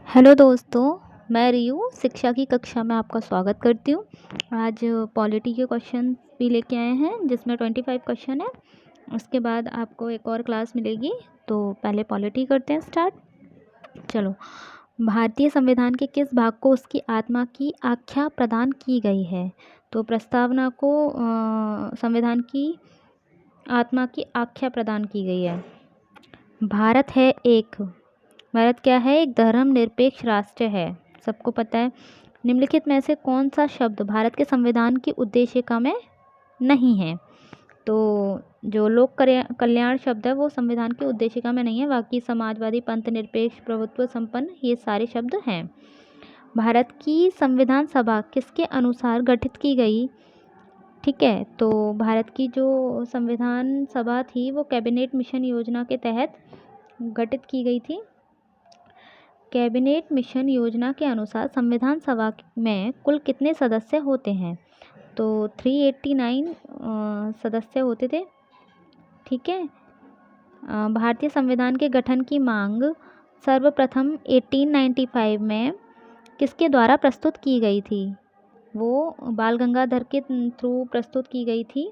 Hello दोस्तों, मैं रियू शिक्षा की कक्षा में आपका स्वागत करती हूँ। आज पॉलिटी के क्वेश्चन भी लेके आए हैं जिसमें 25 क्वेश्चन है। उसके बाद आपको एक और क्लास मिलेगी। तो पहले पॉलिटी करते हैं स्टार्ट। चलो, भारतीय संविधान के किस भाग को उसकी आत्मा की आख्या प्रदान की गई है? तो प्रस्तावना को संविधान की आत्मा की आख्या प्रदान की गई है। भारत क्या है? एक धर्मनिरपेक्ष राष्ट्र है, सबको पता है। निम्नलिखित में से कौन सा शब्द भारत के संविधान की उद्देशिका में नहीं है? तो जो लोक कल्याण शब्द है वो संविधान की उद्देशिका में नहीं है, बाकी समाजवादी, पंथ निरपेक्ष, प्रभुत्व संपन्न, ये सारे शब्द हैं। भारत की संविधान सभा किसके अनुसार गठित की गई? ठीक है, तो भारत की जो संविधान सभा थी वो कैबिनेट मिशन योजना के तहत गठित की गई थी। कैबिनेट मिशन योजना के अनुसार संविधान सभा में कुल कितने सदस्य होते हैं? तो 389 सदस्य होते थे। ठीक है, भारतीय संविधान के गठन की मांग सर्वप्रथम 1895 में किसके द्वारा प्रस्तुत की गई थी? वो बाल गंगाधर के थ्रू प्रस्तुत की गई थी।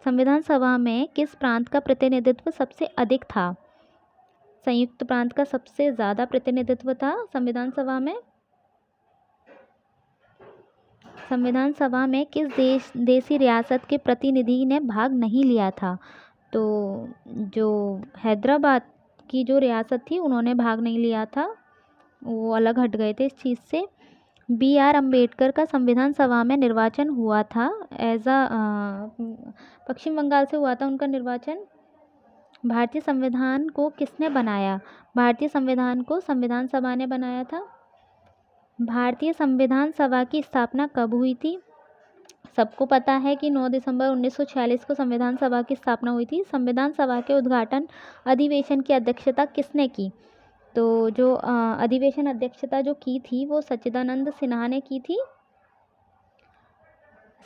संविधान सभा में किस प्रांत का प्रतिनिधित्व सबसे अधिक था? संयुक्त प्रांत का सबसे ज़्यादा प्रतिनिधित्व था संविधान सभा में। संविधान सभा में किस देशी रियासत के प्रतिनिधि ने भाग नहीं लिया था? तो जो हैदराबाद की जो रियासत थी उन्होंने भाग नहीं लिया था, वो अलग हट गए थे इस चीज़ से। B.R. अम्बेडकर का संविधान सभा में निर्वाचन हुआ था पश्चिम बंगाल से हुआ था उनका निर्वाचन। भारतीय संविधान को किसने बनाया? भारतीय संविधान को संविधान सभा ने बनाया था। भारतीय संविधान सभा की स्थापना कब हुई थी? सबको पता है कि 9 दिसंबर 1946 को संविधान सभा की स्थापना हुई थी। संविधान सभा के उद्घाटन अधिवेशन की अध्यक्षता किसने की? तो जो अधिवेशन अध्यक्षता जो की थी वो सच्चिदानंद सिन्हा ने की थी।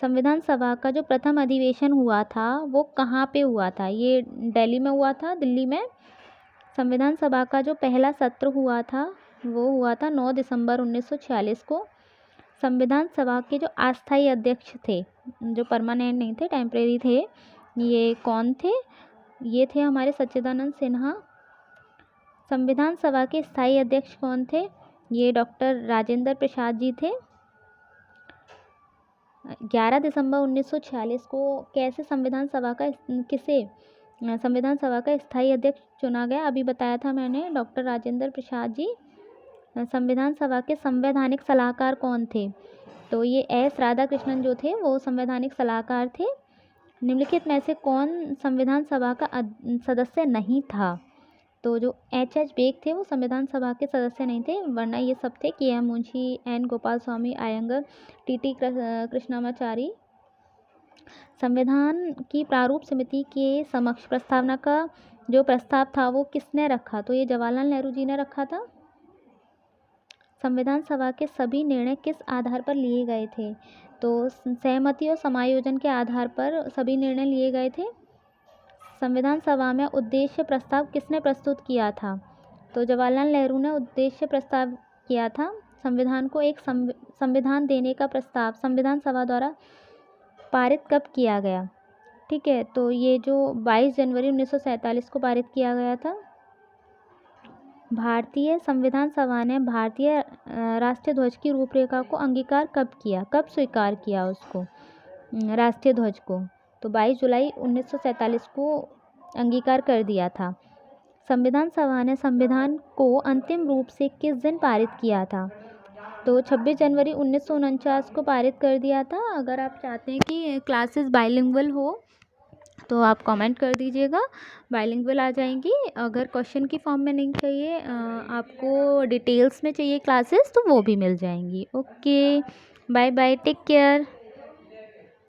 संविधान सभा का जो प्रथम अधिवेशन हुआ था वो कहाँ पे हुआ था? ये दिल्ली में हुआ था, दिल्ली में। संविधान सभा का जो पहला सत्र हुआ था वो हुआ था 9 दिसंबर 1946 को। संविधान सभा के जो अस्थायी अध्यक्ष थे, जो परमानेंट नहीं थे, टेम्परेरी थे, ये कौन थे? ये थे हमारे सच्चिदानंद सिन्हा। संविधान सभा के स्थायी अध्यक्ष कौन थे? ये डॉक्टर राजेंद्र प्रसाद जी थे। 11 दिसंबर 1946 को कैसे संविधान सभा का स्थायी अध्यक्ष चुना गया? अभी बताया था मैंने, डॉक्टर राजेंद्र प्रसाद जी। संविधान सभा के संवैधानिक सलाहकार कौन थे? तो ये एस राधाकृष्णन जो थे वो संवैधानिक सलाहकार थे। निम्नलिखित में से कौन संविधान सभा का सदस्य नहीं था? तो जो H.H. बेग थे वो संविधान सभा के सदस्य नहीं थे, वरना ये सब थे KM Munshi, N Gopal Swami Iyengar, TT Krishnamachari. संविधान की प्रारूप समिति के समक्ष प्रस्तावना का जो प्रस्ताव था वो किसने रखा? तो ये जवाहरलाल नेहरू जी ने रखा था। संविधान सभा के सभी निर्णय किस आधार पर लिए गए थे? तो सहमति और समायोजन के आधार पर सभी निर्णय लिए गए थे। संविधान सभा में उद्देश्य प्रस्ताव किसने प्रस्तुत किया था? तो जवाहरलाल नेहरू ने उद्देश्य प्रस्ताव किया था। संविधान को एक संविधान देने का प्रस्ताव संविधान सभा द्वारा पारित कब किया गया? ठीक है, तो ये जो 22 जनवरी 1947 को पारित किया गया था। भारतीय संविधान सभा ने भारतीय राष्ट्रीय ध्वज की रूपरेखा को अंगीकार कब किया? कब स्वीकार किया उसको, राष्ट्रीय ध्वज को? तो 22 जुलाई 1947 को अंगीकार कर दिया था। संविधान सभा ने संविधान को अंतिम रूप से किस दिन पारित किया था? तो 26 जनवरी 1949 को पारित कर दिया था। अगर आप चाहते हैं कि क्लासेस बाइलिंगुअल हो तो आप कमेंट कर दीजिएगा, बाइलिंगुअल आ जाएंगी। अगर क्वेश्चन की फॉर्म में नहीं चाहिए, आपको डिटेल्स में चाहिए क्लासेस, तो वो भी मिल जाएंगी। Okay, bye bye, take care.